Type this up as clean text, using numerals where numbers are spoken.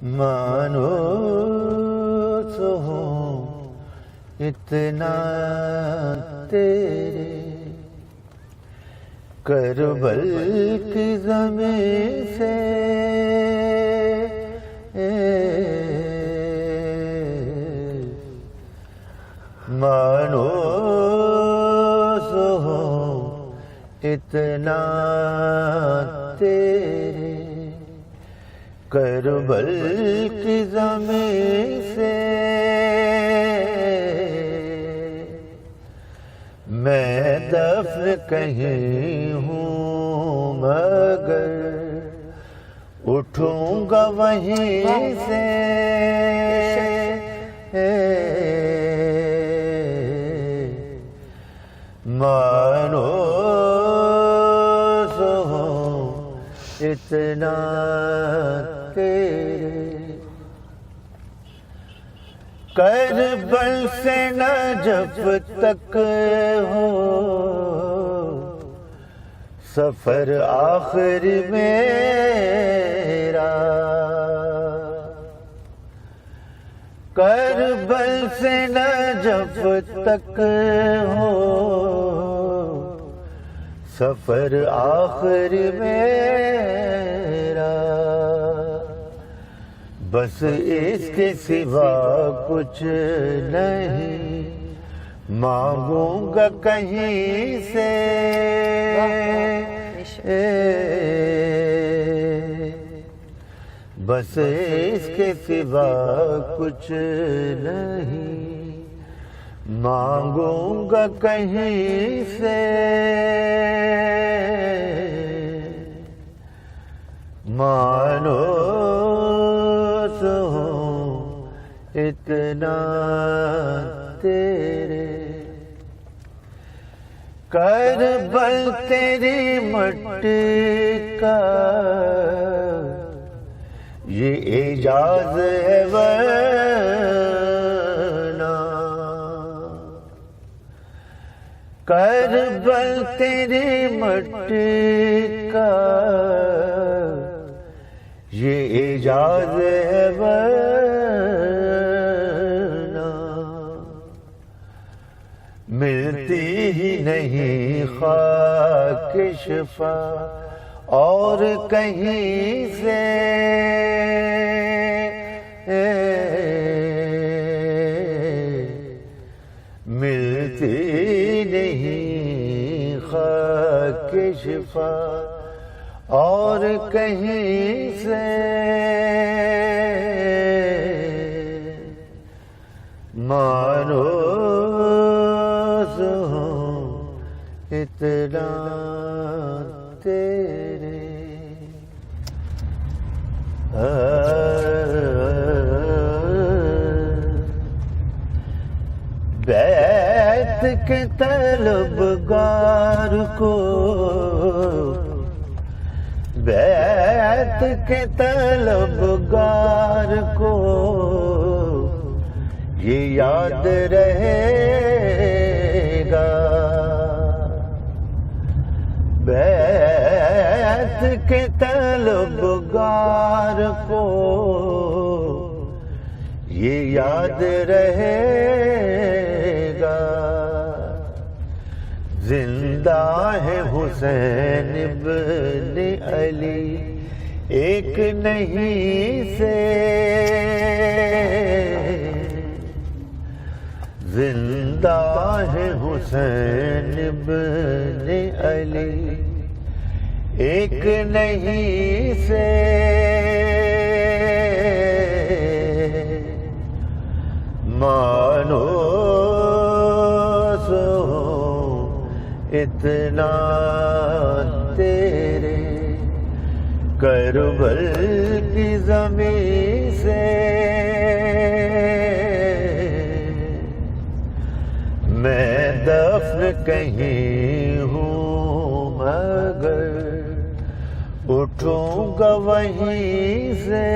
مانو تو ہوں اتنا تیرے، کربل کی زمین سے مانو تو ہوں اتنا تیرے، کربل کی زمین سے میں دفن کہیں ہوں مگر اٹھوں گا وہیں سے، مانو تو ہوں اتنا تیرے، کربل سے نہ جب تک ہو سفر آخر میرا، کربل سے نہ جب تک ہو سفر آخر میرا، بس اس کے سوا کچھ نہیں مانگوں گا کہیں سے، بس اس کے سوا کچھ نہیں مانگوں گا کہیں سے، مانو تو ہوں اتنا تیرے، کربل تیری مٹی کا یہ اعجاز ہے ورنہ، کربل تیری مٹی کا یہ اعجاز ہے ورنہ، ملتی ہی نہیں خاک شفا اور کہیں سے، ملتی نہیں خاک شفا اور کہیں سے، مانو تو ہوں اتنا تیرے، بیت کے طلبگار کو، بیت کے طلبگار کو یہ یاد رہے گا، بیت کے طلبگار کو یہ یاد رہے گا، زندہ ہے حسین ابن علی ایک نہیں سے، زندہ ہے حسین ابن علی ایک نہیں سے، مانو تو ہوں اتنا تیرے، کربل کی زمین سے میں دفن کہیں ہوں مگر اٹھوں گا وہیں سے،